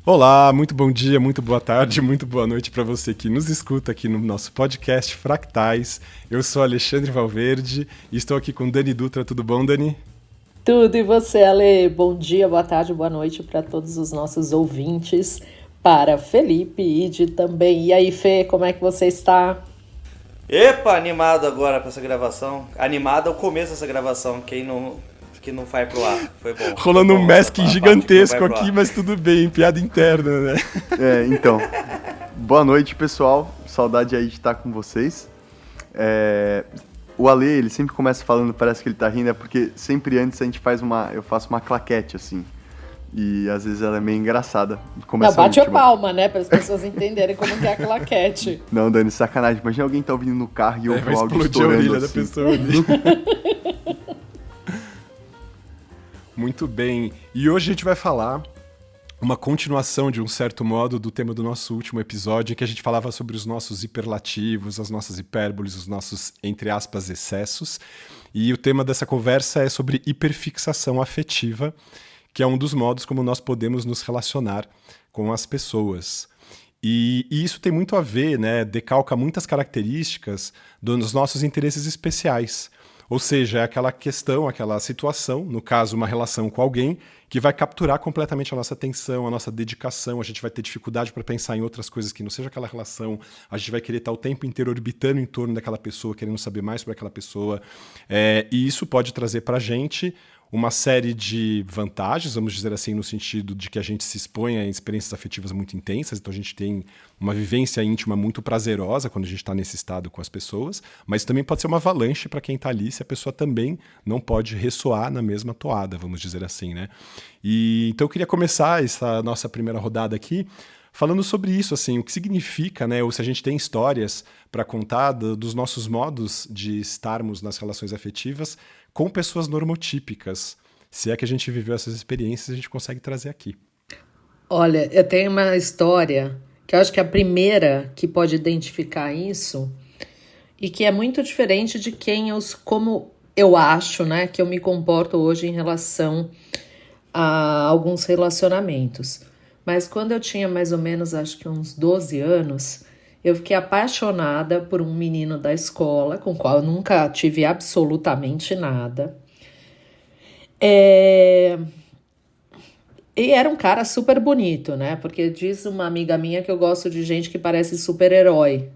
Olá, muito bom dia, muito boa tarde, muito boa noite para você que nos escuta aqui no nosso podcast Fractais. Eu sou Alexandre Valverde e estou aqui com Dani Dutra. Tudo bom, Dani? Tudo e você, Ale? Bom dia, boa tarde, boa noite para todos os nossos ouvintes, para Felipe, Ide também. E aí, Fê, como é que você está? Epa, animado agora para essa gravação. Animado ao começo dessa gravação, que não vai pro ar. Foi bom. Rolando um masking gigantesco aqui, ar. mas tudo bem, piada interna, né? Então, boa noite, pessoal. Saudade aí de estar com vocês. O Ale, ele sempre começa falando, parece que ele tá rindo, é porque sempre antes eu faço uma claquete, assim. E às vezes ela é meio engraçada. Não, bate a palma, né? Para as pessoas entenderem como que é a claquete. Não, Dani, sacanagem. Imagina alguém tá ouvindo no carro e ouve o áudio explodir a orelha assim. da pessoa ali. Muito bem. E hoje a gente vai falar uma continuação, de um certo modo, do tema do nosso último episódio, em que a gente falava sobre os nossos hiperlativos, as nossas hipérboles, os nossos, entre aspas, excessos. E o tema dessa conversa é sobre hiperfixação afetiva, que é um dos modos como nós podemos nos relacionar com as pessoas. E isso tem muito a ver, né? Decalca muitas características dos nossos interesses especiais. Ou seja, é aquela questão, aquela situação, no caso, uma relação com alguém, que vai capturar completamente a nossa atenção, a nossa dedicação, a gente vai ter dificuldade para pensar em outras coisas que não seja aquela relação, a gente vai querer estar o tempo inteiro orbitando em torno daquela pessoa, querendo saber mais sobre aquela pessoa. E isso pode trazer para a gente uma série de vantagens, vamos dizer assim, no sentido de que a gente se expõe a experiências afetivas muito intensas, então a gente tem uma vivência íntima muito prazerosa quando a gente está nesse estado com as pessoas, mas também pode ser uma avalanche para quem está ali, se a pessoa também não pode ressoar na mesma toada, vamos dizer assim, né? Então eu queria começar essa nossa primeira rodada aqui falando sobre isso, assim, o que significa, né, ou se a gente tem histórias para contar dos nossos modos de estarmos nas relações afetivas com pessoas normotípicas. Se é que a gente viveu essas experiências, a gente consegue trazer aqui. Olha, eu tenho uma história que eu acho que é a primeira que pode identificar isso e que é muito diferente de como eu acho, né, que eu me comporto hoje em relação a alguns relacionamentos. Mas quando eu tinha mais ou menos, acho que uns 12 anos, eu fiquei apaixonada por um menino da escola, com o qual eu nunca tive absolutamente nada. E era um cara super bonito, né? Porque diz uma amiga minha que eu gosto de gente que parece super-herói.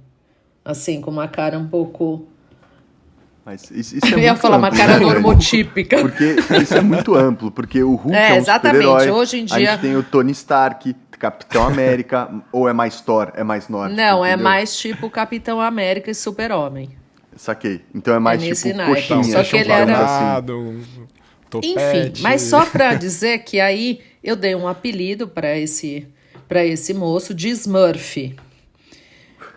Assim, com uma cara um pouco... Mas isso é eu ia falar amplo, uma cara né, normotípica. Porque isso é muito amplo, porque o Hulk é um exatamente. super-herói. Hoje em dia... A gente tem o Tony Stark, Capitão América, ou é mais Thor, é mais nórdico? Não, entendeu? é mais tipo Capitão América e Super-Homem. Saquei. Então é mais nesse tipo naipe. coxinha. Só que ele era... assim. Topete. Enfim, mas só pra dizer que aí eu dei um apelido pra esse moço de Smurf.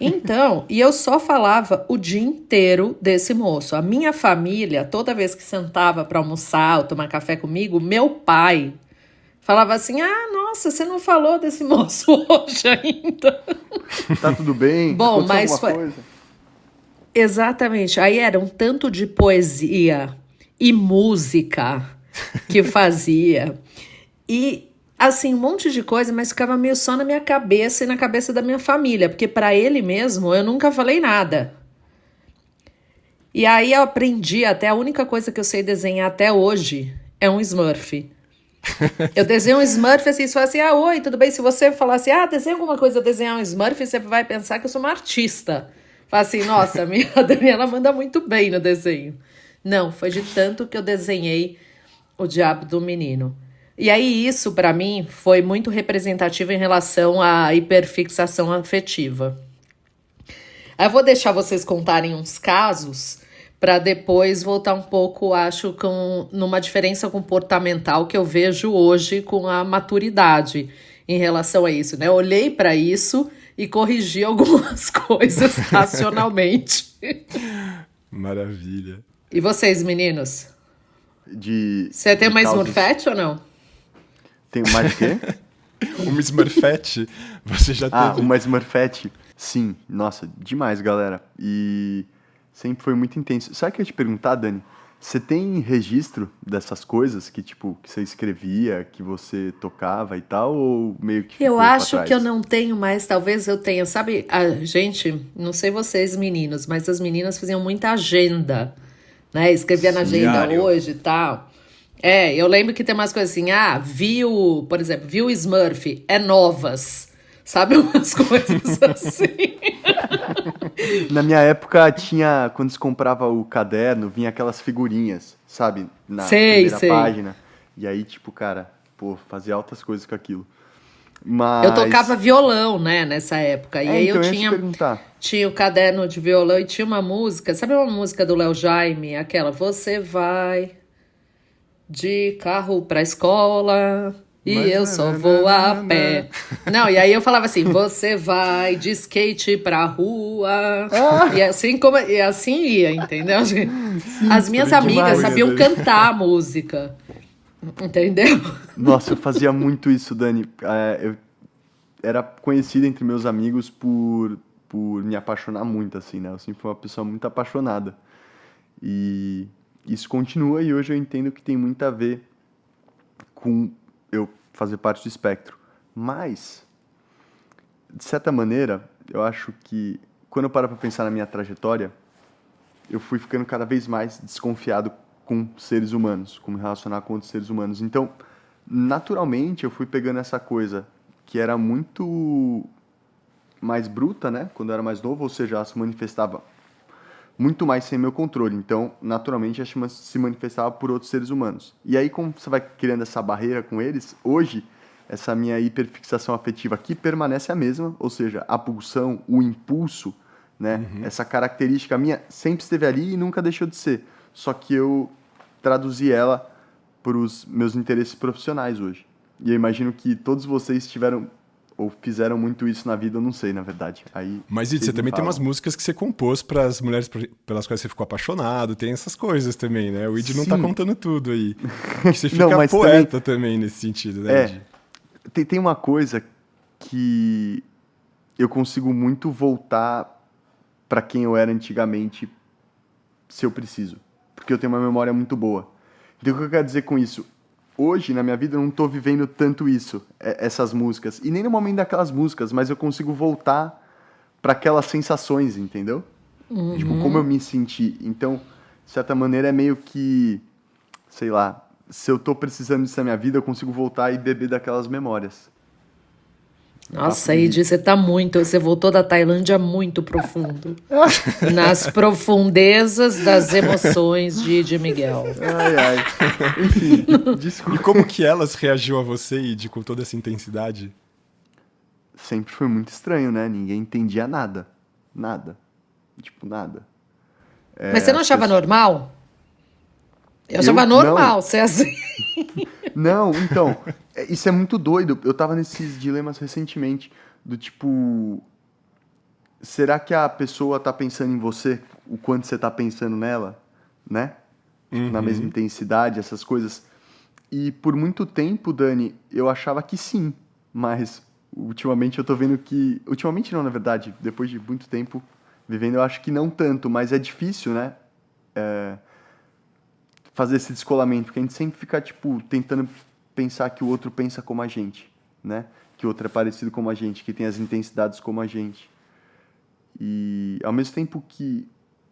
Então, e eu só falava o dia inteiro desse moço. A minha família, toda vez que sentava pra almoçar ou tomar café comigo, meu pai falava assim: ah, nossa, você não falou desse moço hoje ainda. Tá tudo bem? Bom, Aconteceu mas alguma foi... coisa? Exatamente. Aí era um tanto de poesia e música que fazia. E, assim, um monte de coisa, mas ficava meio só na minha cabeça e na cabeça da minha família. Porque para ele mesmo, eu nunca falei nada. E aí eu aprendi, até a única coisa que eu sei desenhar até hoje é um Smurf. Eu desenho um Smurf assim, você fala assim: ah, oi, tudo bem? Se você falar assim, ah, desenha alguma coisa, eu desenhar um Smurf, você vai pensar que eu sou uma artista. Fala assim, nossa, a Daniela manda muito bem no desenho. Não, foi de tanto que eu desenhei o Diabo do Menino. E aí isso, pra mim, foi muito representativo em relação à hiperfixação afetiva. Aí eu vou deixar vocês contarem uns casos para depois voltar um pouco, acho, numa diferença comportamental que eu vejo hoje com a maturidade em relação a isso, né? Eu olhei para isso e corrigi algumas coisas racionalmente. Maravilha. E vocês, meninos? Você tem mais Smurfette ou não? Tem mais o quê? Uma Smurfette? Você já teve? Uma Smurfette? Sim. Nossa, demais, galera. E sempre foi muito intenso. Sabe o que eu ia te perguntar, Dani? Você tem registro dessas coisas que, tipo, que você escrevia, que você tocava e tal, ou meio que ficou Eu pra acho que eu trás? não tenho mais, talvez eu tenha. Sabe, a gente, não sei vocês meninos, mas as meninas faziam muita agenda, né? Escrevia na agenda Diário. hoje e tal. Eu lembro que tem umas coisas assim, viu, por exemplo, viu Smurf, é novas. Sabe, umas coisas assim. Na minha época tinha, quando se comprava o caderno, vinha aquelas figurinhas, sabe? Na Sei, primeira sei. página. E aí, tipo, cara, pô, fazia altas coisas com aquilo. Eu tocava Mas. violão, né, nessa época. E aí Então eu eu ia te perguntar. tinha o caderno de violão e tinha uma música. Sabe uma música do Léo Jaime? Aquela, você vai de carro pra escola e Mas eu só vou a pé. Não, e aí eu falava assim, você vai de skate pra rua. E assim ia, entendeu? As minhas amigas demais. sabiam cantar a música. Entendeu? Nossa, eu fazia muito isso, Dani. Eu era conhecido entre meus amigos por me apaixonar muito, assim, né? Eu sempre fui uma pessoa muito apaixonada. E isso continua e hoje eu entendo que tem muito a ver com eu fazer parte do espectro. Mas, de certa maneira, eu acho que quando eu paro pra pensar na minha trajetória, eu fui ficando cada vez mais desconfiado com seres humanos, como me relacionar com outros seres humanos. Então, naturalmente, eu fui pegando essa coisa que era muito mais bruta, né? Quando eu era mais novo, ou seja, ela se manifestava muito mais sem meu controle. Então, naturalmente, ela se manifestava por outros seres humanos. E aí, como você vai criando essa barreira com eles, hoje, essa minha hiperfixação afetiva aqui permanece a mesma, ou seja, a pulsão, o impulso, né? Essa característica minha sempre esteve ali e nunca deixou de ser. Só que eu traduzi ela para os meus interesses profissionais hoje. E eu imagino que todos vocês tiveram ou fizeram muito isso na vida, eu não sei, na verdade. Aí, Mas, Id, vocês você me também tem falam. umas músicas que você compôs para as mulheres pelas quais você ficou apaixonado, tem essas coisas também, né? O Id não tá Sim. contando tudo aí. Que você fica Não, mas poeta também nesse sentido, né, Id? Tem uma coisa que eu consigo muito voltar para quem eu era antigamente, se eu preciso. Porque eu tenho uma memória muito boa. Então, o que eu quero dizer com isso? Hoje, na minha vida, eu não tô vivendo tanto isso, essas músicas. E nem no momento daquelas músicas, mas eu consigo voltar para aquelas sensações, entendeu? Tipo, como eu me senti. Então, de certa maneira, é meio que, sei lá, se eu tô precisando disso na minha vida, eu consigo voltar e beber daquelas memórias. Nossa, Id, você voltou da Tailândia muito profundo. Nas profundezas das emoções de Id Miguel. Ai, ai. Enfim, E desculpa. como que elas reagiu a você, Id, com toda essa intensidade? Sempre foi muito estranho, né? Ninguém entendia nada. Nada. Tipo, nada. Mas você não as achava pessoas- normal? Eu Eu achava não. normal ser assim. Não, então, isso é muito doido. Eu tava nesses dilemas recentemente, do tipo, será que a pessoa tá pensando em você o quanto você tá pensando nela, né? Tipo, na mesma intensidade, essas coisas. E por muito tempo, Dani, eu achava que sim, mas ultimamente eu tô vendo que... Ultimamente não, na verdade, depois de muito tempo vivendo, eu acho que não tanto, mas é difícil, né? Fazer esse descolamento, porque a gente sempre fica, tipo, tentando pensar que o outro pensa como a gente, né? Que o outro é parecido como a gente, que tem as intensidades como a gente. E, ao mesmo tempo que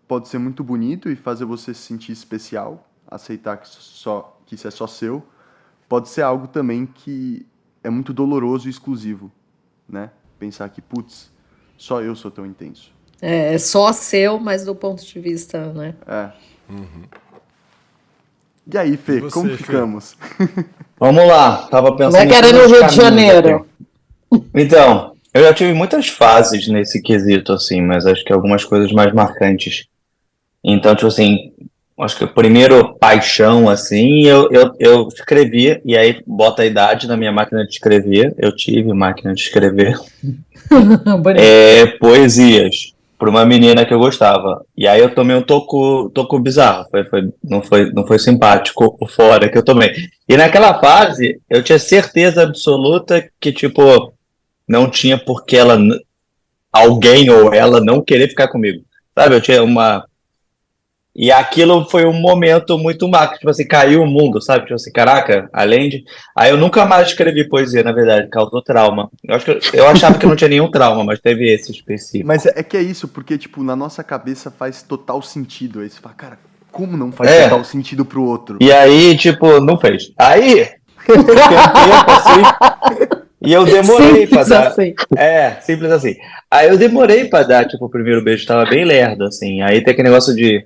pode ser muito bonito e fazer você se sentir especial, aceitar que isso é só seu, pode ser algo também que é muito doloroso e exclusivo, né? Pensar que, putz, só eu sou tão intenso. É só seu, mas do ponto de vista, né? É. E aí, Fê, E você, como Fê? ficamos? Vamos lá, tava pensando Vai em querer no todos os Rio de caminhos Janeiro. aqui. Então, eu já tive muitas fases nesse quesito, assim, mas acho que algumas coisas mais marcantes. Então, tipo assim, acho que o primeiro paixão, assim, eu escrevia, e aí bota a idade na minha máquina de escrever, eu tive máquina de escrever, Bonito. poesias para uma menina que eu gostava. E aí eu tomei um toco bizarro, não foi simpático o fora que eu tomei. E naquela fase, eu tinha certeza absoluta que, tipo, não tinha por que alguém ou ela não querer ficar comigo. Sabe, eu tinha uma... E aquilo foi um momento muito marcante, tipo assim, caiu o mundo, sabe? Tipo assim, caraca, além de... Aí eu nunca mais escrevi poesia, na verdade, causou trauma. Eu achava que eu não tinha nenhum trauma, mas teve esse específico. Mas é que é isso, porque, tipo, na nossa cabeça faz total sentido. Aí você fala, cara, como não faz total sentido pro outro? E aí, tipo, não fez. Aí, fiquei um tempo assim, e eu demorei pra dar... Assim. Simples assim. Aí eu demorei pra dar, tipo, o primeiro beijo, tava bem lerdo, assim. Aí tem aquele negócio de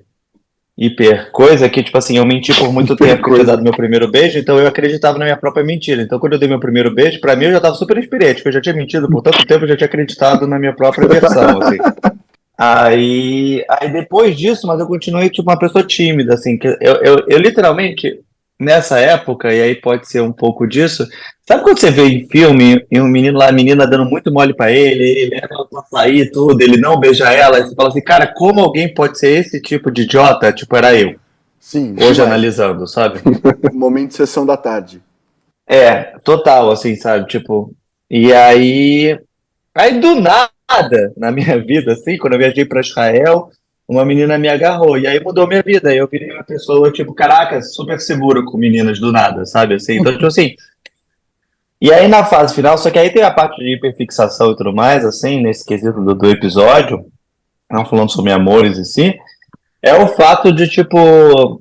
hiper coisa que, tipo assim, eu menti por muito tempo que eu tinha dado meu primeiro beijo, então eu acreditava na minha própria mentira. Então quando eu dei meu primeiro beijo, pra mim eu já tava super experiente, porque eu já tinha mentido por tanto tempo, eu já tinha acreditado na minha própria versão, assim. Aí depois disso, mas eu continuei, tipo, uma pessoa tímida, assim, que eu literalmente, nessa época, e aí pode ser um pouco disso, sabe quando você vê em filme e um menino lá, a menina dando muito mole pra ele leva ela pra sair tudo, ele não beija ela, e você fala assim, cara, como alguém pode ser esse tipo de idiota? Tipo, era eu. Sim. Hoje analisando, sabe? Momento de sessão da tarde. Total, assim, sabe? Tipo, e aí do nada, na minha vida, assim, quando eu viajei pra Israel, uma menina me agarrou, e aí mudou minha vida. Eu virei uma pessoa, tipo, caraca, super seguro com meninas do nada, sabe? Assim, então, tipo assim. E aí na fase final, só que aí tem a parte de hiperfixação e tudo mais, assim, nesse quesito do episódio, não falando sobre amores em si, é o fato de, tipo,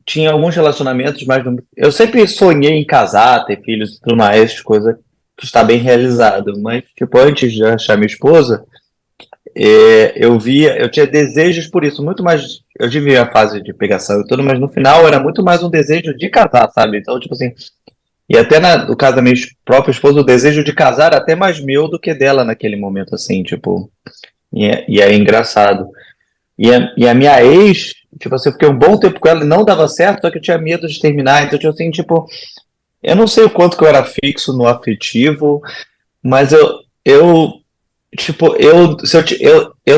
tinha alguns relacionamentos, mas eu sempre sonhei em casar, ter filhos e tudo mais, coisa que está bem realizado, mas, tipo, antes de achar minha esposa, eu tinha desejos por isso, muito mais, eu tive a fase de pegação e tudo, mas no final era muito mais um desejo de casar, sabe? Então, tipo assim, e até no caso da minha própria esposa, o desejo de casar era até mais meu do que dela naquele momento, assim, tipo, e é engraçado. E a minha ex, tipo assim, eu fiquei um bom tempo com ela e não dava certo, só que eu tinha medo de terminar, então, tipo assim, tipo, eu não sei o quanto que eu era fixo no afetivo, mas eu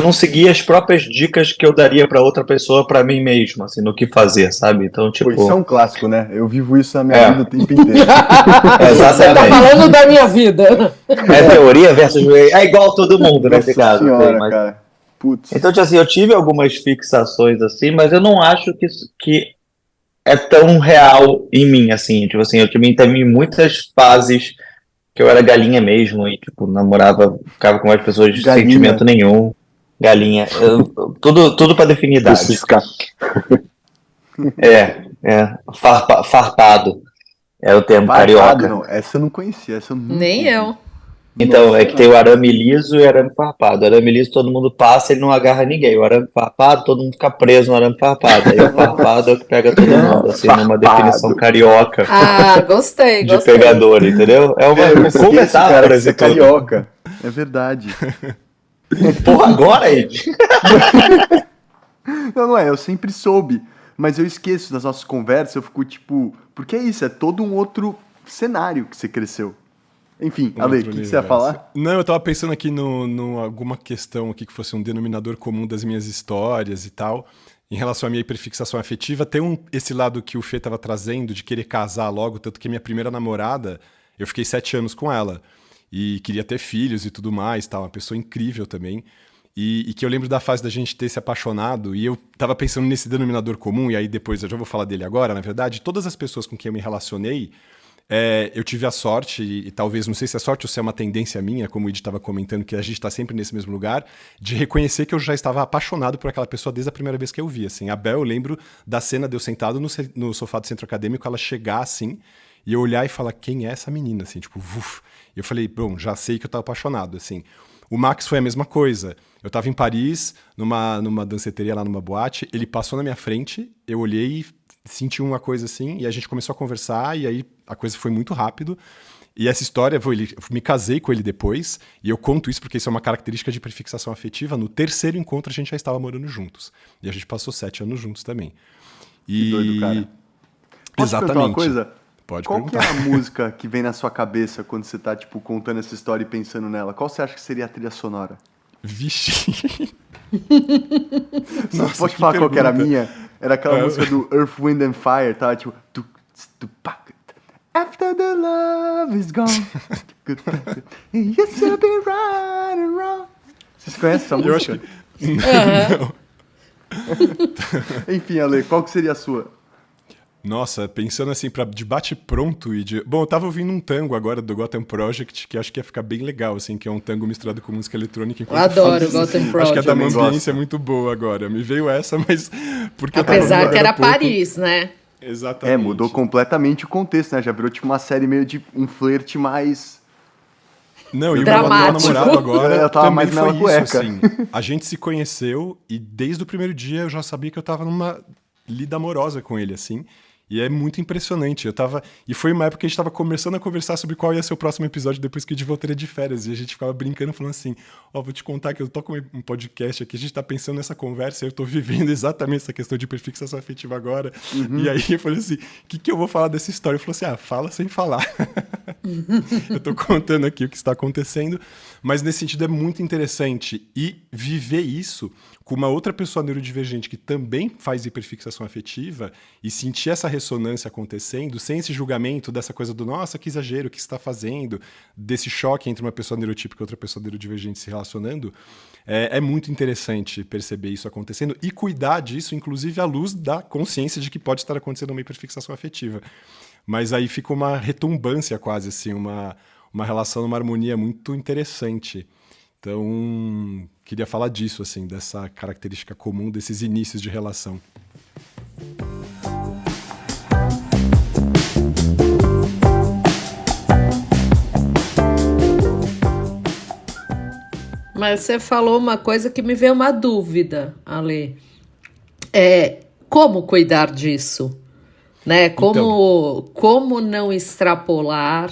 não seguia as próprias dicas que eu daria pra outra pessoa, pra mim mesmo, assim, no que fazer, sabe? Então, tipo... Pô, isso é um clássico, né? Eu vivo isso na minha vida o tempo inteiro. Exatamente. Você tá falando da minha vida. É teoria versus... É igual todo mundo nesse caso. Senhora, mas... cara. Putz. Então, tipo assim, eu tive algumas fixações, assim, mas eu não acho que é tão real em mim, assim. Tipo assim, eu tive muitas fases que eu era galinha mesmo e, tipo, namorava, ficava com mais pessoas de sentimento nenhum. Galinha. Tudo pra definir idade. Farpado. É o termo carioca. Não, essa eu não conhecia, essa eu nunca Nem eu. Então, Nossa, é que tem o arame liso e o arame farpado. O arame liso todo mundo passa, ele não agarra ninguém. O arame farpado, todo mundo fica preso no arame farpado. Aí o farpado é o que pega todo mundo, assim, numa definição carioca. Ah, gostei. De pegador, entendeu? É uma metáfora esse carioca. É verdade. Porra, agora, Ed? Não é, eu sempre soube. Mas eu esqueço das nossas conversas, eu fico tipo... Porque é isso, é todo um outro cenário que você cresceu. Enfim, Ale, o que você ia falar? Não, eu tava pensando aqui no alguma questão aqui que fosse um denominador comum das minhas histórias e tal. Em relação à minha hiperfixação afetiva, tem esse lado que o Fê tava trazendo de querer casar logo, tanto que minha primeira namorada, eu fiquei 7 anos com ela. E queria ter filhos e tudo mais, tal, uma pessoa incrível também. E que eu lembro da fase da gente ter se apaixonado, e eu tava pensando nesse denominador comum, e aí depois eu já vou falar dele agora, na verdade, todas as pessoas com quem eu me relacionei, eu tive a sorte, e talvez, não sei se é sorte ou se é uma tendência minha, como o Ed estava comentando, que a gente está sempre nesse mesmo lugar, de reconhecer que eu já estava apaixonado por aquela pessoa desde a primeira vez que eu vi. Assim, a Bel, eu lembro da cena de eu sentado no sofá do centro acadêmico, ela chegar assim, e eu olhar e falar, quem é essa menina? Assim, tipo, uf. E eu falei, bom, já sei que eu estava apaixonado, assim. O Max foi a mesma coisa. Eu estava em Paris, numa danceteria lá numa boate, ele passou na minha frente, eu olhei, senti uma coisa assim, e a gente começou a conversar, e aí a coisa foi muito rápido. E essa história, eu me casei com ele depois, e eu conto isso porque isso é uma característica de hiperfixação afetiva. No terceiro encontro a gente já estava morando juntos. E a gente passou 7 anos juntos também. Que doido, cara. Posso perguntar uma coisa? Pode Qual perguntar. que é a música que vem na sua cabeça quando você tá, tipo, contando essa história e pensando nela? Qual você acha que seria a trilha sonora? Vixe. Nossa, pode falar qual que era a minha? Era aquela música do Earth, Wind and Fire, tá? Tipo... After the love is gone, it used to be right and wrong. Vocês conhecem essa música? Eu acho que... Não. Enfim, Ale, qual que seria a sua? Nossa, pensando assim, de bate-pronto e de... Bom, eu tava ouvindo um tango agora do Gotham Project, que acho que ia ficar bem legal, assim, que é um tango misturado com música eletrônica. Eu adoro o Gotham Project. Acho que a da ambiência é muito boa agora. Me veio essa, mas... porque apesar que era Paris, né? Exatamente. Mudou completamente o contexto, né? Já virou tipo uma série meio de um flerte mais... Não, e dramático. O meu namorado agora eu tava também mais foi nela isso, cueca. assim. A gente se conheceu e desde o primeiro dia eu já sabia que eu tava numa lida amorosa com ele, assim. E é muito impressionante. E foi uma época que a gente tava começando a conversar sobre qual ia ser o próximo episódio depois que a gente voltaria de férias. E a gente ficava brincando, falando assim, vou te contar que eu tô com um podcast aqui, a gente tá pensando nessa conversa, eu tô vivendo exatamente essa questão de hiperfixação afetiva agora. E aí eu falei assim, o que eu vou falar dessa história? Ele falou assim, fala sem falar. Eu tô contando aqui o que está acontecendo. Mas nesse sentido é muito interessante. E viver isso com uma outra pessoa neurodivergente que também faz hiperfixação afetiva e sentir essa ressonância acontecendo, sem esse julgamento dessa coisa do nossa, que exagero, o que você está fazendo, desse choque entre uma pessoa neurotípica e outra pessoa neurodivergente se relacionando, é muito interessante perceber isso acontecendo e cuidar disso, inclusive à luz da consciência de que pode estar acontecendo uma hiperfixação afetiva. Mas aí fica uma retumbância quase, assim, uma relação, uma harmonia muito interessante. Então, queria falar disso, assim, dessa característica comum desses inícios de relação. Mas você falou uma coisa que me veio uma dúvida, Ale. Como cuidar disso? Né? Como não extrapolar?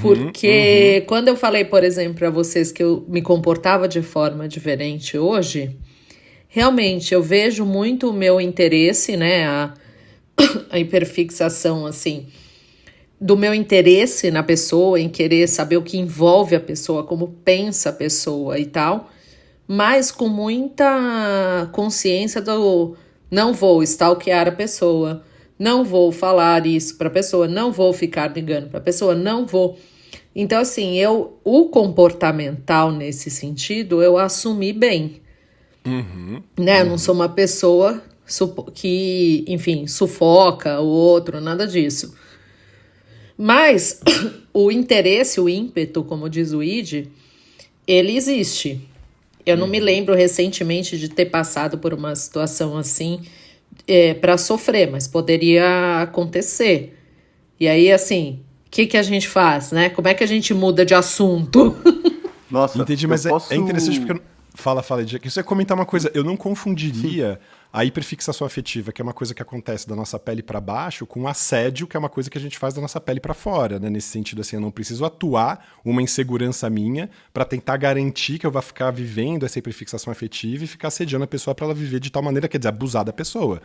Porque quando eu falei, por exemplo, para vocês que eu me comportava de forma diferente hoje, realmente eu vejo muito o meu interesse, né? A hiperfixação, assim, do meu interesse na pessoa, em querer saber o que envolve a pessoa, como pensa a pessoa e tal, mas com muita consciência do não vou stalkear a pessoa, não vou falar isso para a pessoa, não vou ficar ligando para a pessoa, não vou. Então, assim, o comportamental nesse sentido, eu assumi bem. Né? Eu não sou uma pessoa que, enfim, sufoca o outro, nada disso. Mas o interesse, o ímpeto, como diz o Ide, ele existe. Eu não me lembro recentemente de ter passado por uma situação assim para sofrer, mas poderia acontecer. E aí, assim, o que a gente faz, né? Como é que a gente muda de assunto? Nossa, entendi, mas é interessante porque... Fala, Edier. Isso é comentar uma coisa. Eu não confundiria a hiperfixação afetiva, que é uma coisa que acontece da nossa pele para baixo, com assédio, que é uma coisa que a gente faz da nossa pele para fora, né? Nesse sentido, assim, eu não preciso atuar uma insegurança minha para tentar garantir que eu vou ficar vivendo essa hiperfixação afetiva e ficar assediando a pessoa para ela viver de tal maneira, quer dizer, abusar da pessoa.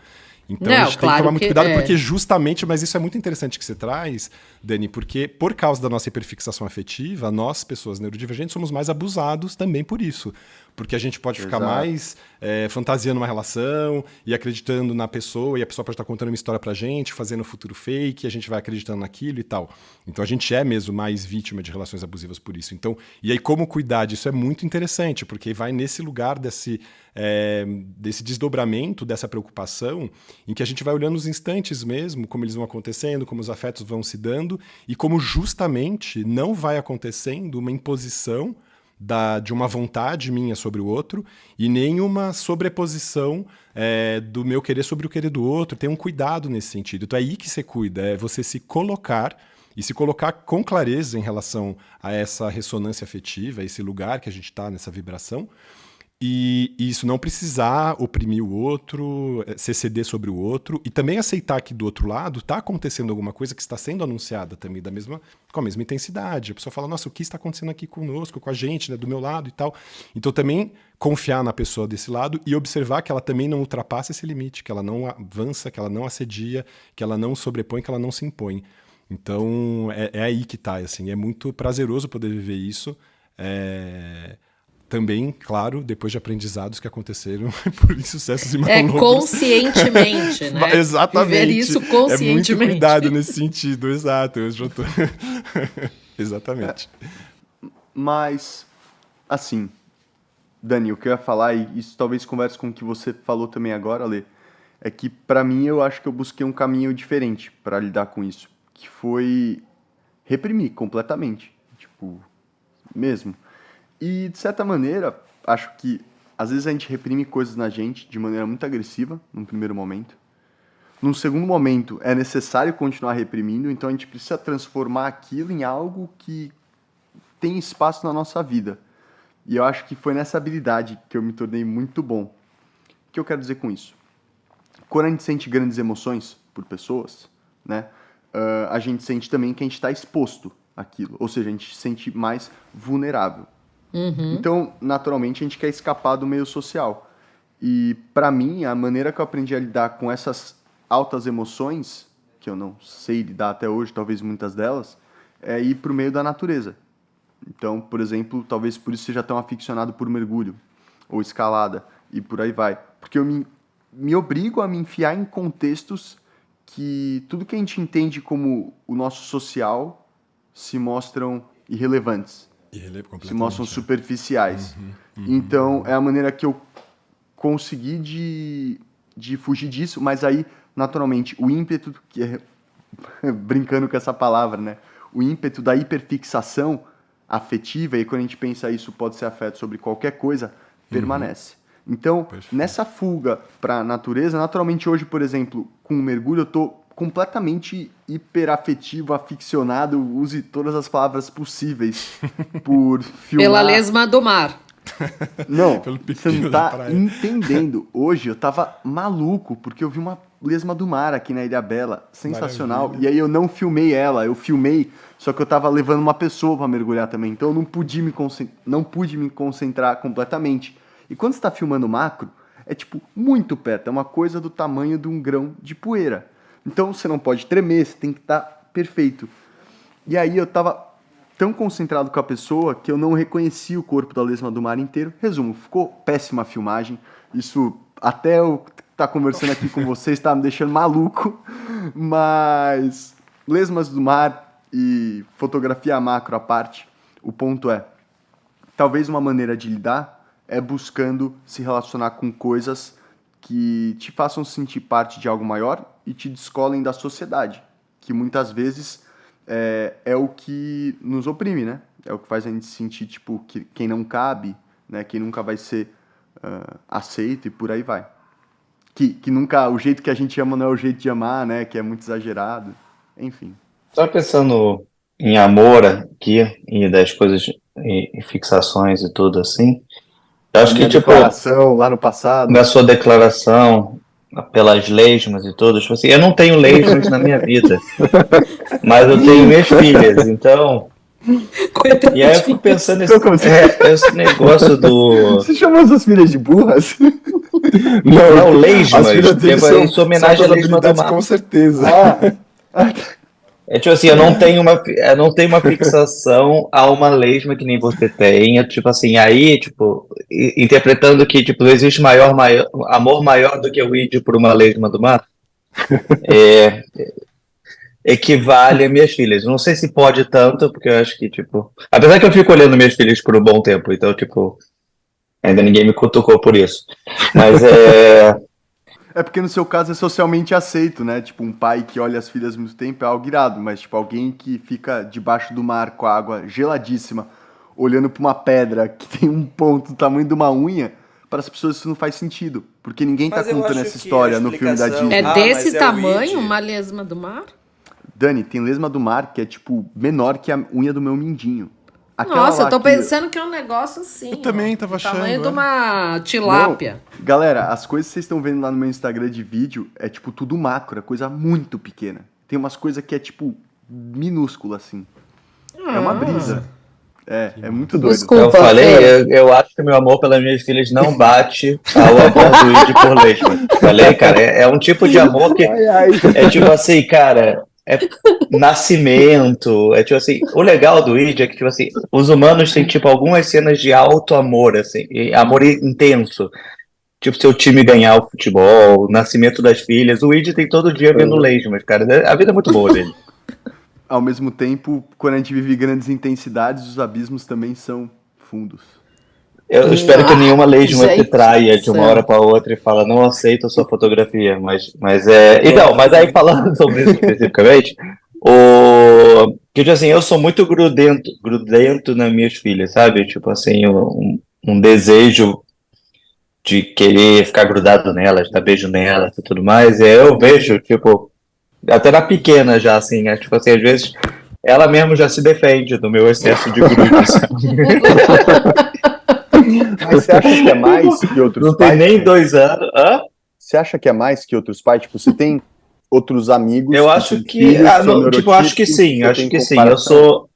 Então a gente tem que tomar muito cuidado, porque justamente, mas isso é muito interessante que você traz, Dani, porque por causa da nossa hiperfixação afetiva, nós, pessoas neurodivergentes, somos mais abusados também por isso. Porque a gente pode ficar mais fantasiando uma relação e acreditando na pessoa, e a pessoa pode estar contando uma história pra gente, fazendo um futuro fake, e a gente vai acreditando naquilo e tal. Então a gente é mesmo mais vítima de relações abusivas por isso. Então, e aí como cuidar disso é muito interessante, porque vai nesse lugar desse desdobramento, dessa preocupação, em que a gente vai olhando os instantes mesmo, como eles vão acontecendo, como os afetos vão se dando, e como justamente não vai acontecendo uma imposição de uma vontade minha sobre o outro e nem uma sobreposição do meu querer sobre o querer do outro. Tem um cuidado nesse sentido. Então é aí que você cuida, é você se colocar e se colocar com clareza em relação a essa ressonância afetiva, a esse lugar que a gente está nessa vibração. E isso não precisar oprimir o outro, se ceder sobre o outro, e também aceitar que do outro lado está acontecendo alguma coisa que está sendo anunciada também com a mesma intensidade. A pessoa fala, nossa, o que está acontecendo aqui conosco, com a gente, né, do meu lado e tal. Então também confiar na pessoa desse lado e observar que ela também não ultrapassa esse limite, que ela não avança, que ela não assedia, que ela não sobrepõe, que ela não se impõe. Então é aí que está, assim, é muito prazeroso poder viver isso. Também, claro, depois de aprendizados que aconteceram por insucessos e malogros. Conscientemente, né? Exatamente. Viver isso conscientemente. É muito cuidado nesse sentido, exato. Eu já tô... Exatamente. Mas, assim, Dani, o que eu ia falar, e isso talvez converse com o que você falou também agora, Lê, é que pra mim eu acho que eu busquei um caminho diferente pra lidar com isso, que foi reprimir completamente, tipo, mesmo. E de certa maneira, acho que às vezes a gente reprime coisas na gente de maneira muito agressiva, num primeiro momento. Num segundo momento, é necessário continuar reprimindo, então a gente precisa transformar aquilo em algo que tem espaço na nossa vida. E eu acho que foi nessa habilidade que eu me tornei muito bom. O que eu quero dizer com isso? Quando a gente sente grandes emoções por pessoas, né, a gente sente também que a gente está exposto àquilo. Ou seja, a gente se sente mais vulnerável. Então, naturalmente, a gente quer escapar do meio social. E, para mim, a maneira que eu aprendi a lidar com essas altas emoções, que eu não sei lidar até hoje, talvez muitas delas, é ir para o meio da natureza. Então, por exemplo, talvez por isso seja tão aficionado por mergulho ou escalada e por aí vai. Porque eu me obrigo a me enfiar em contextos que tudo que a gente entende como o nosso social se mostram irrelevantes, se mostram superficiais. Então, é a maneira que eu consegui de fugir disso, mas aí, naturalmente, o ímpeto, que é, brincando com essa palavra, né? O ímpeto da hiperfixação afetiva, e quando a gente pensa isso pode ser afeto sobre qualquer coisa, permanece. Então, nessa fuga para a natureza, naturalmente hoje, por exemplo, com o mergulho, eu estou completamente hiperafetivo, aficionado, use todas as palavras possíveis por filmar. Pela lesma do mar. Não, Pelo você não pepino da tá praia. entendendo. Hoje eu tava maluco, porque eu vi uma lesma do mar aqui na Ilha Bela, sensacional. Maravilha. E aí eu não filmei ela, eu filmei, só que eu tava levando uma pessoa para mergulhar também, então eu não pude me concentrar completamente. E quando você tá filmando macro, é tipo muito perto, é uma coisa do tamanho de um grão de poeira. Então você não pode tremer, você tem que estar perfeito. E aí eu tava tão concentrado com a pessoa que eu não reconheci o corpo da lesma do mar inteiro. Resumo, ficou péssima a filmagem. Isso, até eu estar conversando aqui com vocês, tá me deixando maluco. Mas lesmas do mar e fotografia macro à parte, o ponto é, talvez uma maneira de lidar é buscando se relacionar com coisas que te façam sentir parte de algo maior e te descolem da sociedade, que muitas vezes é o que nos oprime, né? É o que faz a gente sentir, tipo, que quem não cabe, né? Quem nunca vai ser aceito e por aí vai. Que nunca, o jeito que a gente ama não é o jeito de amar, né? Que é muito exagerado. Enfim. Só pensando em amor aqui e das coisas e fixações e tudo assim, eu acho Minha que, tipo, declaração lá no passado. na sua declaração pelas lesmas e tudo, tipo assim, eu não tenho lesmas na minha vida, mas eu tenho minhas filhas, então. E aí eu fico pensando esse negócio do. Você chamou suas filhas de burras? Não, As lesmas, filhas dele são, isso é homenagem à são lesma do habilidades mar. com certeza. É tipo assim, eu não tenho uma fixação a uma lesma que nem você tem. É tipo assim, aí, tipo, interpretando que tipo, não existe amor maior do que o ídio por uma lesma do mar, equivale a minhas filhas. Não sei se pode tanto, porque eu acho que, tipo. Apesar que eu fico olhando minhas filhas por um bom tempo, então, tipo, ainda ninguém me cutucou por isso. Mas É porque no seu caso é socialmente aceito, né? Tipo, um pai que olha as filhas muito tempo é algo irado, mas tipo, alguém que fica debaixo do mar com a água geladíssima, olhando pra uma pedra que tem um ponto do tamanho de uma unha, para as pessoas isso não faz sentido. Porque ninguém tá Mas eu contando acho essa que história a no filme da explicação- Disney. É Ah, desse mas é o tamanho Ouija. uma lesma do mar? Dani, tem lesma do mar que é tipo menor que a unha do meu mindinho. Aquela Nossa, lá eu tô que- pensando que é um negócio assim. Eu também ó, tava do achando, tamanho de é. uma tilápia. Não, galera, as coisas que vocês estão vendo lá no meu Instagram de vídeo é tipo tudo macro, é coisa muito pequena. Tem umas coisas que é tipo minúscula assim. É uma brisa. É muito doido. Desculpa. eu falei, Fê. eu acho que meu amor pelas minhas filhas não bate ao amor do ídio por lesma. Falei, cara, é um tipo de amor que é tipo assim, cara, é nascimento, é tipo assim, o legal do ídio é que, tipo assim, os humanos têm, tipo, algumas cenas de alto amor, assim, e amor intenso. Tipo, seu time ganhar o futebol, o nascimento das filhas. O ídio tem todo dia vendo lesmas, cara. A vida é muito boa dele. Ao mesmo tempo, quando a gente vive grandes intensidades, os abismos também são fundos. Eu espero que nenhuma lady se gente traia do de uma céu. hora para outra e fala, não aceito a sua fotografia. Mas é. Então, mas aí falando sobre isso especificamente, que tipo assim, eu sou muito grudento nas minhas filhas, sabe? Tipo assim, um desejo de querer ficar grudado nelas, dar beijo nelas e tudo mais. E aí eu vejo, tipo, até na pequena já, assim, tipo assim, às vezes ela mesmo já se defende do meu excesso de grude, sabe? Mas você acha que é mais que outros Não tem pais? nem 2 anos. Hã? Você acha que é mais que outros pais? Tipo, você tem outros amigos Eu que acho têm que. filhos que são Tipo, acho que neurotípicos, sim, você acho tem que sim. Eu comparação? sou.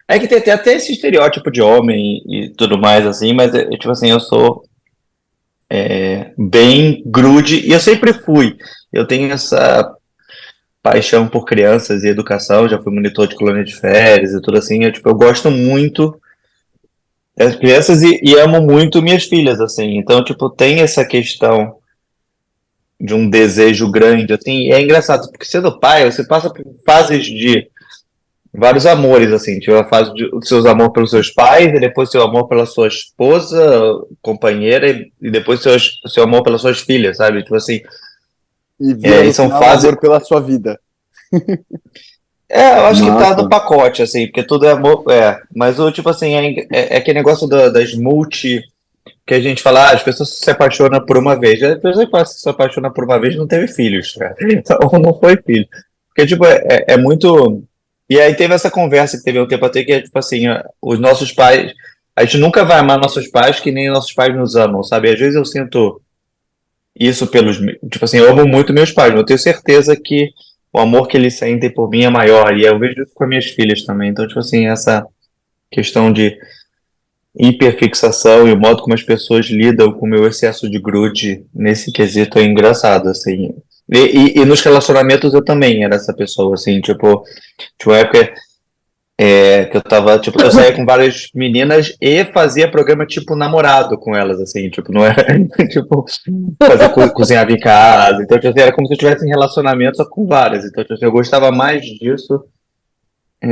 É que tem até esse estereótipo de homem e tudo mais, assim, mas, tipo assim, eu sou bem grude e eu sempre fui. Eu tenho essa paixão por crianças e educação, já fui monitor de colônia de férias e tudo assim. Eu gosto muito das crianças e amo muito minhas filhas, assim. Então, tipo, tem essa questão de um desejo grande, assim. E é engraçado, porque sendo pai, você passa por fases de vários amores, assim. Tipo, a fase de seus amor pelos seus pais, e depois seu amor pela sua esposa, companheira, e depois seu amor pelas suas filhas, sabe? Tipo assim, E vira e no são final fases. amor pela sua vida. Eu acho que tá no Nossa. pacote, assim, porque tudo é amor. Mas o tipo assim, é aquele negócio das multi. Que a gente fala, as pessoas se apaixonam por uma vez. As pessoas que se apaixonam por uma vez não teve filhos, cara. Então não foi filho. Porque, tipo, é muito. E aí teve essa conversa que teve um tempo até que é tipo assim, os nossos pais. A gente nunca vai amar nossos pais que nem nossos pais nos amam, sabe? Às vezes eu sinto isso pelos. Tipo assim, eu amo muito meus pais, mas eu tenho certeza que o amor que eles sentem por mim é maior. E eu vejo isso com as minhas filhas também. Então, tipo assim, essa questão de hiperfixação e o modo como as pessoas lidam com o meu excesso de grude nesse quesito é engraçado, assim. E nos relacionamentos eu também era essa pessoa, assim, tipo, tinha uma época que eu tava, tipo, eu saía com várias meninas e fazia programa tipo namorado com elas, assim, tipo, não era, tipo, fazer cozinhava em casa, então, tipo, era como se eu estivesse em relacionamento só com várias, então, tipo, eu gostava mais disso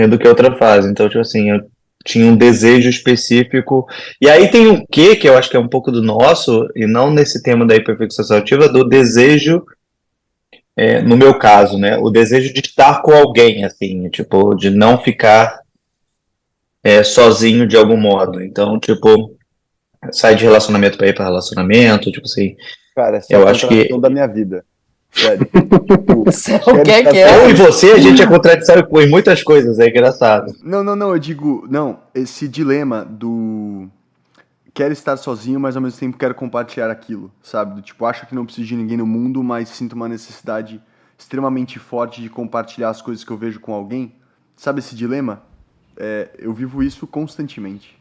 do que outra fase. Então, tipo assim, eu tinha um desejo específico. E aí tem um quê, que eu acho que é um pouco do nosso, e não nesse tema da hiperfixação ativa, do desejo, no meu caso, né? O desejo de estar com alguém, assim, tipo, de não ficar sozinho de algum modo. Então, tipo, sai de relacionamento para ir para relacionamento, tipo assim, Cara, essa é a eu acho contradição que da minha vida. Sério. Tipo, O que é que eu e é? você, a gente é contraditório em muitas coisas, é engraçado. Não, eu digo, não, esse dilema do quero estar sozinho, mas ao mesmo tempo quero compartilhar aquilo, sabe? Do tipo, acho que não preciso de ninguém no mundo, mas sinto uma necessidade extremamente forte de compartilhar as coisas que eu vejo com alguém. Sabe esse dilema? Eu vivo isso constantemente.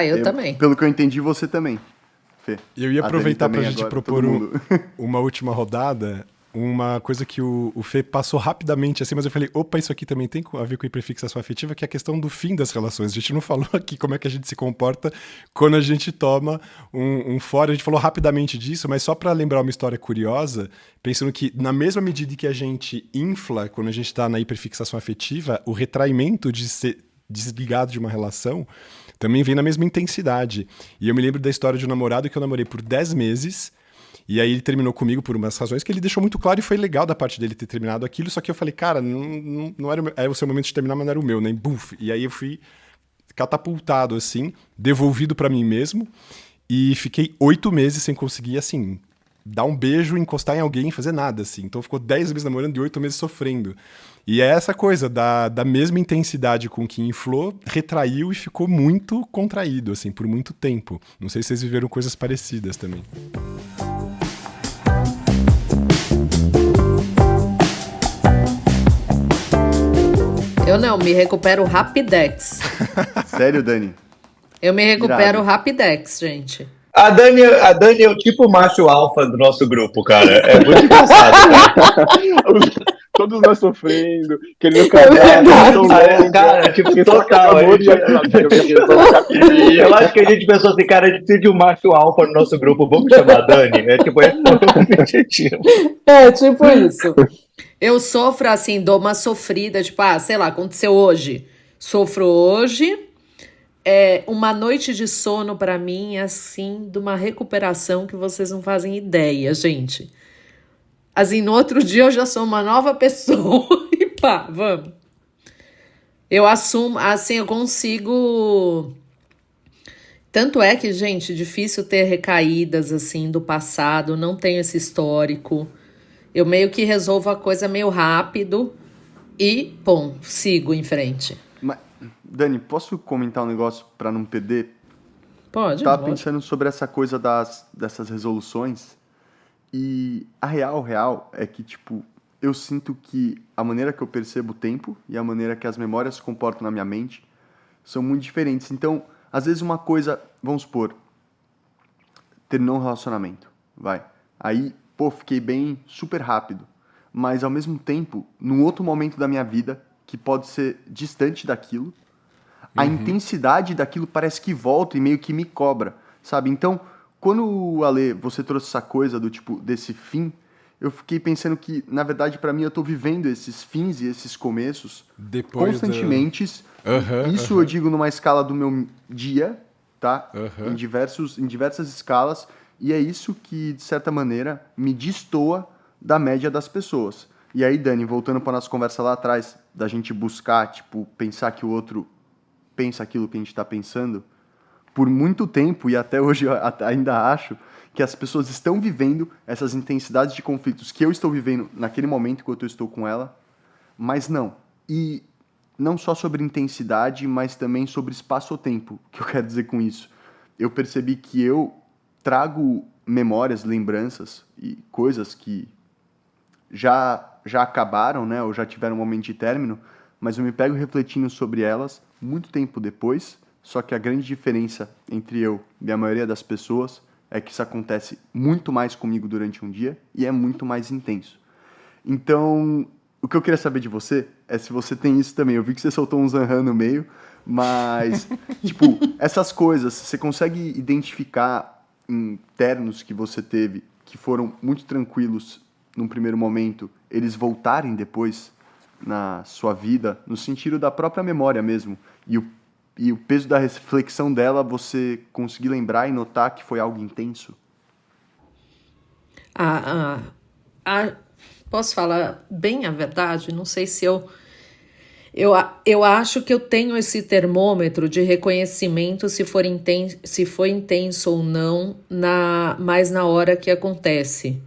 Eu também. Pelo que eu entendi, você também, Fê. Eu ia A Dani aproveitar pra também gente agora, propor todo mundo. uma última rodada, uma coisa que o Fê passou rapidamente assim, mas eu falei, opa, isso aqui também tem a ver com hiperfixação afetiva, que é a questão do fim das relações. A gente não falou aqui como é que a gente se comporta quando a gente toma um fora. A gente falou rapidamente disso, mas só pra lembrar uma história curiosa, pensando que na mesma medida que a gente infla quando a gente tá na hiperfixação afetiva, o retraimento de ser desligado de uma relação também vem na mesma intensidade. E eu me lembro da história de um namorado que eu namorei por 10 meses, e aí ele terminou comigo por umas razões que ele deixou muito claro, e foi legal da parte dele ter terminado aquilo, só que eu falei, cara, não era o seu momento de terminar, mas não era o meu, né? Buf! E aí eu fui catapultado, assim, devolvido pra mim mesmo, e fiquei 8 meses sem conseguir, assim, dar um beijo, encostar em alguém, fazer nada, assim. Então ficou 10 meses namorando e 8 meses sofrendo. E é essa coisa, da mesma intensidade com que inflou, retraiu e ficou muito contraído, assim, por muito tempo. Não sei se vocês viveram coisas parecidas também. Eu não, me recupero rapidex. Sério, Dani? Eu me recupero Irado. rapidex, gente. A Dani é o tipo macho alfa do nosso grupo, cara. É muito engraçado, cara. Todos nós sofrendo, querendo Cara, tipo, total. Eu acho que a gente pensou assim, cara, a gente precisa de um macho alfa no nosso grupo, vamos chamar a Dani? Tipo, é o objetivo. É, tipo isso. Eu sofro assim, dou uma sofrida, tipo, sei lá, aconteceu hoje. Sofro hoje, uma noite de sono pra mim é assim, de uma recuperação que vocês não fazem ideia, gente. Assim, no outro dia eu já sou uma nova pessoa e pá, vamos. Eu assumo, assim, eu consigo... Tanto é que, gente, difícil ter recaídas, assim, do passado, não tenho esse histórico. Eu meio que resolvo a coisa meio rápido e, pum, sigo em frente. Mas, Dani, posso comentar um negócio pra não perder? Pode, Tava pode. pensando sobre essa coisa dessas resoluções e a real é que, tipo, eu sinto que a maneira que eu percebo o tempo e a maneira que as memórias se comportam na minha mente são muito diferentes. Então, às vezes uma coisa, vamos supor, terminou um relacionamento, vai. Aí, pô, fiquei bem super rápido. Mas, ao mesmo tempo, num outro momento da minha vida, que pode ser distante daquilo, a intensidade daquilo parece que volta e meio que me cobra, sabe? Então, quando, Ale, você trouxe essa coisa do tipo, desse fim, eu fiquei pensando que, na verdade, pra mim, eu tô vivendo esses fins e esses começos Depois constantemente. Isso eu digo numa escala do meu dia, tá? Em diversas escalas. E é isso que, de certa maneira, me destoa da média das pessoas. E aí, Dani, voltando para nossa conversa lá atrás, da gente buscar, tipo, pensar que o outro pensa aquilo que a gente está pensando, por muito tempo, e até hoje eu ainda acho, que as pessoas estão vivendo essas intensidades de conflitos que eu estou vivendo naquele momento enquanto eu estou com ela, mas não. E não só sobre intensidade, mas também sobre espaço-tempo. O que eu quero dizer com isso? Eu percebi que eu trago memórias, lembranças e coisas que já acabaram, né, ou já tiveram um momento de término, mas eu me pego refletindo sobre elas muito tempo depois, só que a grande diferença entre eu e a maioria das pessoas é que isso acontece muito mais comigo durante um dia e é muito mais intenso. Então, o que eu queria saber de você é se você tem isso também. Eu vi que você soltou um zanran no meio, mas, tipo, essas coisas, você consegue identificar em ternos que você teve que foram muito tranquilos num primeiro momento, eles voltarem depois na sua vida, no sentido da própria memória mesmo, e o peso da reflexão dela, você conseguir lembrar e notar que foi algo intenso? Posso falar bem a verdade? Não sei se eu acho que eu tenho esse termômetro de reconhecimento se foi intenso ou não, mais na hora que acontece.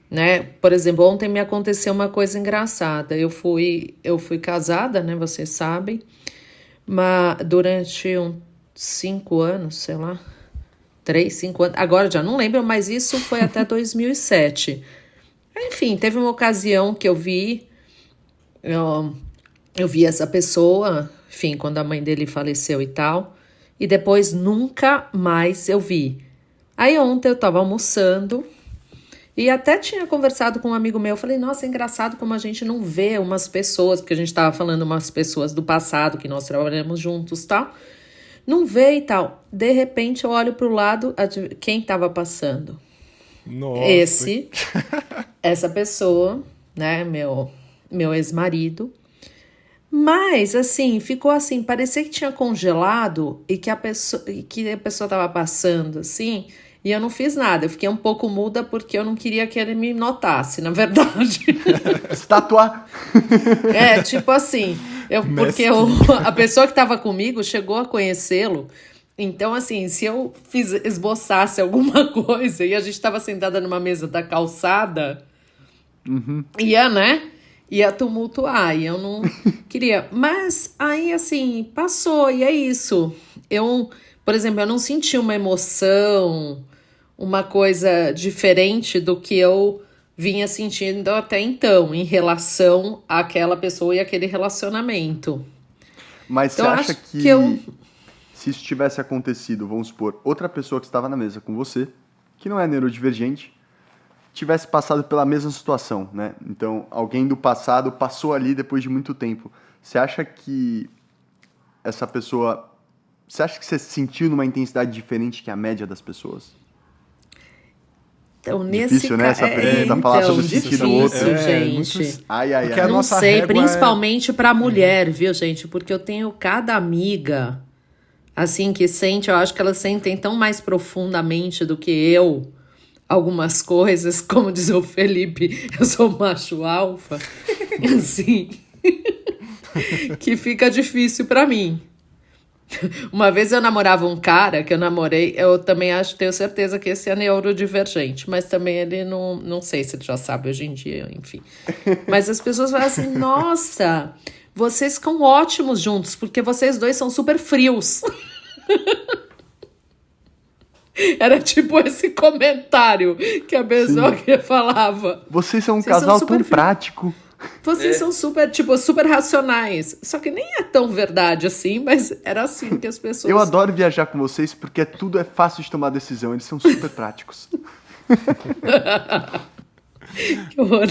Né? Por exemplo, ontem me aconteceu uma coisa engraçada. Eu fui casada, né? Vocês sabem, mas durante 5 anos, sei lá, 3, 5 anos, agora já não lembro, mas isso foi até 2007. Enfim, teve uma ocasião que eu vi essa pessoa, enfim, quando a mãe dele faleceu e tal, e depois nunca mais eu vi. Aí ontem eu tava almoçando, e até tinha conversado com um amigo meu, eu falei, nossa, é engraçado como a gente não vê umas pessoas, porque a gente tava falando umas pessoas do passado, que nós trabalhamos juntos e tal, não vê e tal. De repente eu olho pro lado, quem tava passando? Nossa. Essa pessoa, né, meu ex-marido. Mas, assim, ficou assim, parecia que tinha congelado e que a pessoa tava passando, assim... E eu não fiz nada, eu fiquei um pouco muda porque eu não queria que ele me notasse, na verdade. Tatuar! Tipo assim, porque a pessoa que estava comigo chegou a conhecê-lo. Então, assim, se eu esboçasse alguma coisa e a gente estava sentada numa mesa da calçada, ia tumultuar, e eu não queria. Mas aí, assim, passou, e é isso. Por exemplo, eu não senti uma emoção, uma coisa diferente do que eu vinha sentindo até então, em relação àquela pessoa e aquele relacionamento. Mas então, você acha que se isso tivesse acontecido, vamos supor, outra pessoa que estava na mesa com você, que não é neurodivergente, tivesse passado pela mesma situação, né? Então, alguém do passado passou ali depois de muito tempo. Você acha que essa pessoa... Você acha que você sentiu numa intensidade diferente que a média das pessoas? Então, difícil, né? Essa pergunta, falar sobre o sentido do outro. Gente. Ai. Não sei, principalmente pra mulher, viu, gente? Porque eu tenho cada amiga, assim, que sente, eu acho que elas sentem tão mais profundamente do que eu algumas coisas, como diz o Felipe, eu sou macho alfa, assim, que fica difícil pra mim. Uma vez eu namorava um cara que eu namorei, eu também tenho certeza que esse é neurodivergente, mas também ele não sei se ele já sabe hoje em dia, enfim. Mas as pessoas falam assim, nossa, vocês ficam ótimos juntos, porque vocês dois são super frios. Era tipo esse comentário que a pessoa que falava. Vocês são um casal tão prático. Vocês são super racionais. Só que nem é tão verdade assim, mas era assim que as pessoas... Eu adoro viajar com vocês porque tudo é fácil de tomar decisão. Eles são super práticos. Que horror.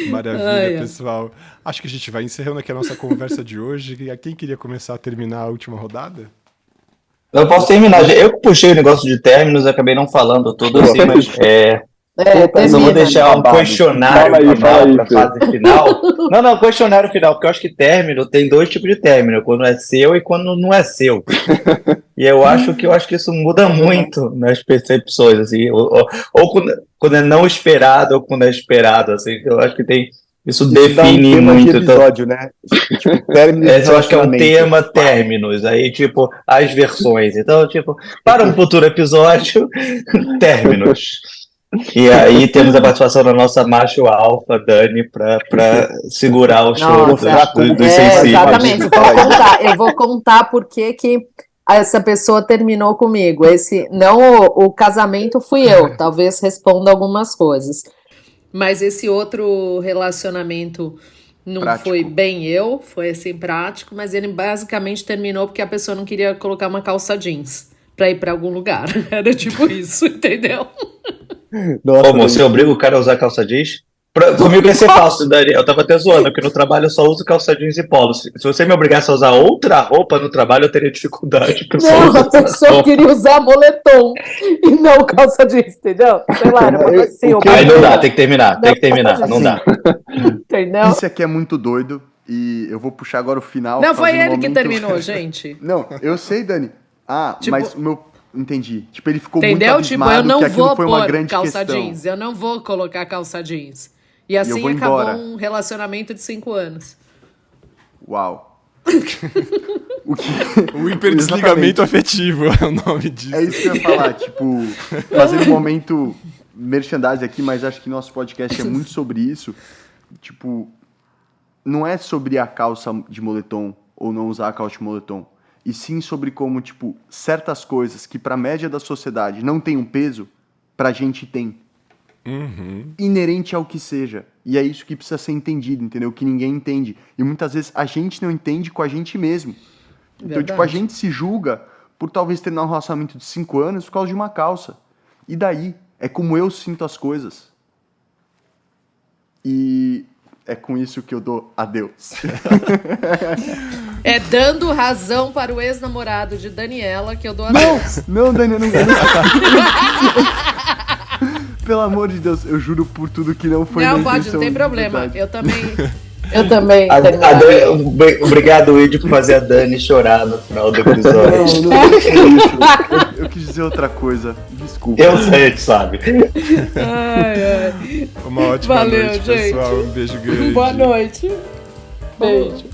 Maravilha, pessoal. Acho que a gente vai encerrando aqui a nossa conversa de hoje. Quem queria começar a terminar a última rodada? Eu posso terminar. Eu puxei o negócio de términos, acabei não falando tudo assim, mas mas eu vou deixar um questionário final para a fase final. Não, questionário final, porque eu acho que término tem 2 tipos de término, quando é seu e quando não é seu. E eu acho que isso muda muito nas percepções, assim, ou quando é não esperado ou quando é esperado, assim, eu acho que tem. Isso define muito. De episódio, né? Tipo, términos, eu acho que é um tema términos, aí, tipo, as versões. Então, tipo, para um futuro episódio, términos. E aí temos a participação da nossa macho alfa, Dani, pra segurar o show dos sensíveis. Exatamente, eu vou contar por que essa pessoa terminou comigo. O casamento fui eu, talvez responda algumas coisas. Mas esse outro relacionamento não prático. Foi bem foi assim, prático, mas ele basicamente terminou porque a pessoa não queria colocar uma calça jeans pra ir pra algum lugar. Era tipo isso, entendeu? Nossa, como você obriga o cara a usar calça jeans? Comigo ia ser falso, Dani. Eu tava até zoando, porque no trabalho eu só uso calça jeans e polo. Se você me obrigasse a usar outra roupa no trabalho, eu teria dificuldade. Não, a pessoa queria usar moletom e não calça jeans, entendeu? Sei lá, era uma assim. Aí não dá, tem que terminar, não dá. Entendeu? Isso aqui é muito doido e eu vou puxar agora o final. Não, foi ele que terminou, gente. Não, eu sei, Dani. Mas o meu... Entendi. Tipo, ele ficou entendeu? Muito abismado eu não que aquilo vou foi uma grande calça questão. Jeans, eu não vou colocar calça jeans. E assim acabou um relacionamento de 5 anos. Uau. O hiperdesligamento afetivo é o nome disso. É isso que eu ia falar, tipo, fazendo um momento merchandising aqui, mas acho que nosso podcast é muito sobre isso. Tipo, não é sobre a calça de moletom ou não usar a calça de moletom. E sim sobre como, tipo, certas coisas que pra média da sociedade não tem um peso, pra gente tem. Uhum. Inerente ao que seja. E é isso que precisa ser entendido, entendeu? Que ninguém entende. E muitas vezes a gente não entende com a gente mesmo. Então, tipo, a gente se julga por talvez ter um relacionamento de 5 anos por causa de uma calça. E daí? É como eu sinto as coisas. E é com isso que eu dou adeus. É dando razão para o ex-namorado de Daniela que eu dou adeus. Não, Daniela, não. Pelo amor de Deus, eu juro por tudo que não foi não, minha pode, não tem problema. Verdade. Eu também. Obrigado, Ed, por fazer a Dani chorar no final do episódio. Não isso. Eu quis dizer outra coisa. Desculpa. Eu sei, tu sabe. Ai. Uma ótima noite, gente. Pessoal. Um beijo grande. Boa noite. Beijo.